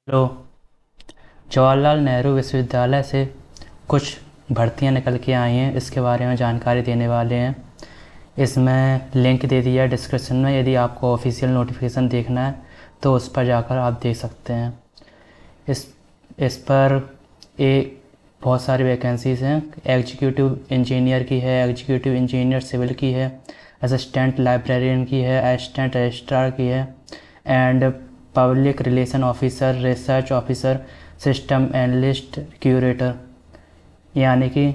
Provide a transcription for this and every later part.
Hello. Jawaharlal Nehru विश्वविद्यालय से कुछ भर्तियां निकल के आई हैं, इसके बारे में जानकारी देने वाले हैं। इसमें लिंक दे दिया है डिस्क्रिप्शन में। यदि आपको ऑफिशियल नोटिफिकेशन देखना है तो उस पर जाकर आप देख सकते हैं। इस इस पर एक बहुत सारी वैकेंसीज़ हैं। एग्जीक्यूटिव इंजीनियर की है, एग्जीक्यूटिव इंजीनियर सिविल की है, असिस्टेंट लाइब्रेरियन की है, असिस्टेंट रजिस्ट्रार की है, and public relation officer, research officer, system analyst, curator, यानी कि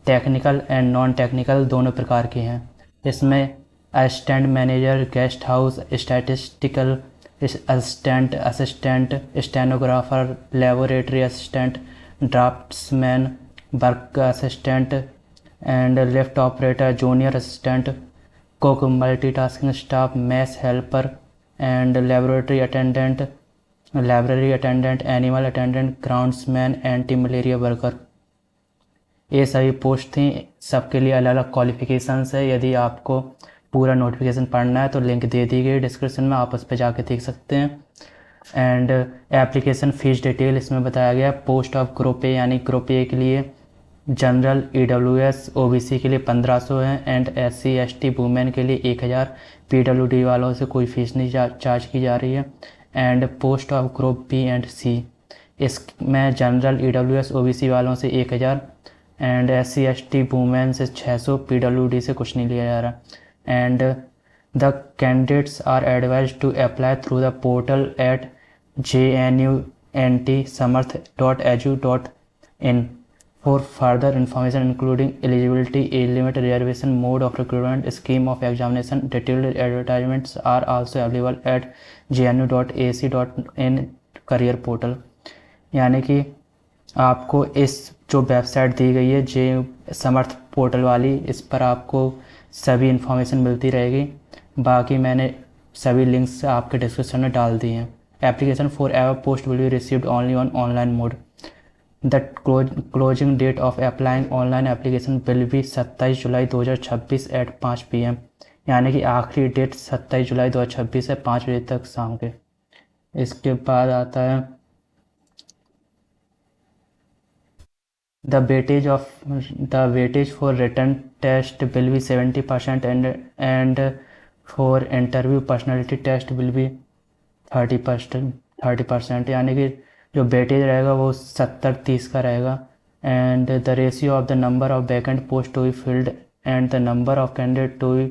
टेक्निकल एंड नॉन टेक्निकल दोनों प्रकार के हैं। इसमें assistant manager, guest house, statistical assistant, assistant stenographer, laboratory assistant, draftsman, work assistant and lift operator, junior assistant, cook, multitasking staff, mess helper and laboratory attendant, library attendant, animal attendant, groundsman, anti malaria worker. ये सभी post थी। सबके लिए अलग अलग qualifications है। यदि आपको पूरा नोटिफिकेशन पढ़ना है तो लिंक दे दी गई डिस्क्रिप्शन में, आप उस पर जाके देख सकते हैं। एंड एप्लीकेशन फ़ीस डिटेल इसमें बताया गया। पोस्ट ऑफ ग्रुप ए, यानी ग्रुप ए के लिए जनरल, EWS OBC के लिए 1500 है, एंड SC ST वुमेन के लिए 1000। PWD वालों से कोई फ़ीस नहीं चार्ज की जा रही है। And post of group B and C, इसमें जनरल, EWS OBC वालों से 1000 एंड SC ST वुमेन से 600। PWD से कुछ नहीं लिया जा रहा। And the candidates are advised to apply through the portal at jnuntsamarth.edu.in for further information including eligibility, age limit, reservation, mode of recruitment, scheme of examination. Detailed advertisements are also available at jnu.ac.in career portal। यानी कि आपको इस जो website दी गई है जे समर्थ portal वाली, इस पर आपको सभी इन्फॉर्मेशन मिलती रहेगी। बाकी मैंने सभी लिंक्स आपके डिस्क्रिप्शन में डाल दिए हैं। Application for every post will be received only on online mode. The closing date of applying online application will be 27 July 2026 at 5 PM। यानी कि आखिरी डेट 27 जुलाई 2026 है, 5 बजे तक शाम के। इसके बाद आता है the weightage for written test will be 70% and for interview personality test will be 30%। यानी कि जो वेटेज रहेगा वो 70-30 का रहेगा। And the ratio of the number of vacant post to be filled and the number of candidate to be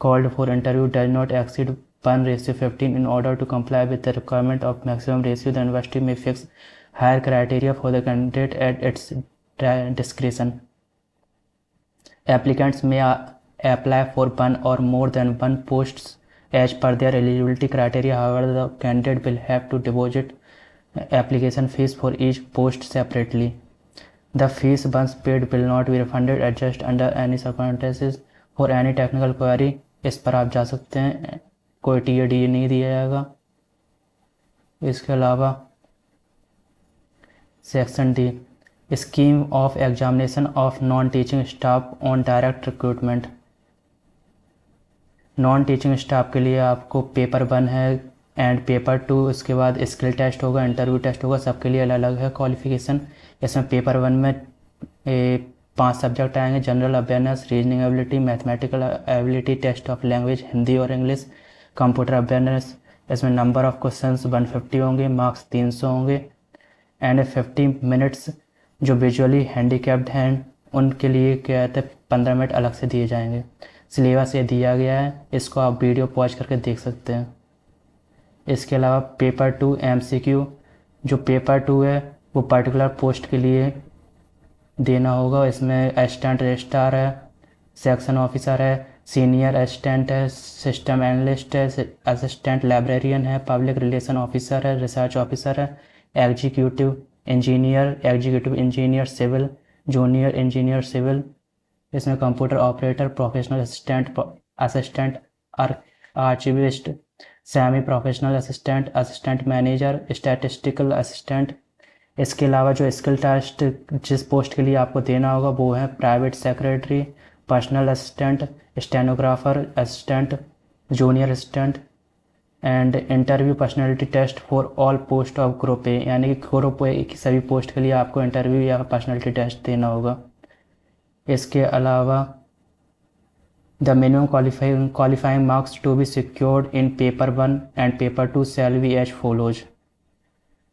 called for interview does not exceed 1:15। In order to comply with the requirement of maximum ratio, the university may fix higher criteria for the candidate at its discretion. Applicants may apply for one or more than one posts as per their eligibility criteria. However, the candidate will have to deposit application fees for each post separately. The fees once paid will not be refunded, adjusted under any circumstances. For any technical query, इस पर आप जा सकते हैं। कोई TAD नहीं दिया जाएगा। इसके अलावा section D, scheme of examination of non teaching staff on direct recruitment. Non teaching staff के लिए आपको पेपर 1 है एंड पेपर 2, उसके बाद स्किल टेस्ट होगा, इंटरव्यू टेस्ट होगा। सबके लिए अलग अलग है क्वालिफिकेशन। इसमें पेपर 1 में 5 सब्जेक्ट आएंगे: general awareness, reasoning ability, mathematical ability, test of language Hindi और इंग्लिश, कंप्यूटर अवेयरनेस। इसमें नंबर ऑफ क्वेश्चंस 150 होंगे, मार्क्स 300 होंगे, एंड 50 मिनट्स जो विजुअली हैंडीकैप्ड हैं उनके लिए क्या कहते हैं 15 मिनट अलग से दिए जाएंगे। सिलेबस ये दिया गया है, इसको आप वीडियो पॉज करके देख सकते हैं। इसके अलावा पेपर 2 MCQ, जो पेपर 2 है वो पर्टिकुलर पोस्ट के लिए देना होगा। इसमें असिस्टेंट रजिस्ट्रार है, सेक्शन ऑफिसर है, सीनियर असिस्टेंट है, सिस्टम एनालिस्ट है, असिस्टेंट लाइब्रेरियन है, पब्लिक रिलेशन ऑफिसर है, रिसर्च ऑफिसर है, executive engineer civil, junior engineer civil. इसमें computer operator, professional assistant archivist, semi professional assistant, assistant manager, statistical assistant. इसके अलावा जो स्किल टेस्ट जिस पोस्ट के लिए आपको देना होगा वो है private secretary, personal assistant, stenographer assistant, junior assistant, and interview personality test for all post of group A, यानी कि ग्रुप ए की सभी पोस्ट के लिए आपको इंटरव्यू या पर्सनैलिटी टेस्ट देना होगा। इसके अलावा the minimum qualifying marks to be secured in paper 1 and paper 2 shall be as follows.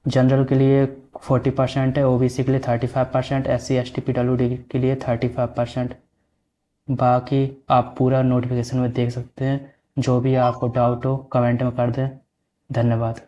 General के लिए 40% है, ओबीसी के लिए 35%, SC ST PWD के लिए 35%। बाकी आप पूरा नोटिफिकेशन में देख सकते हैं। जो भी आपको डाउट हो कमेंट में कर दें। धन्यवाद।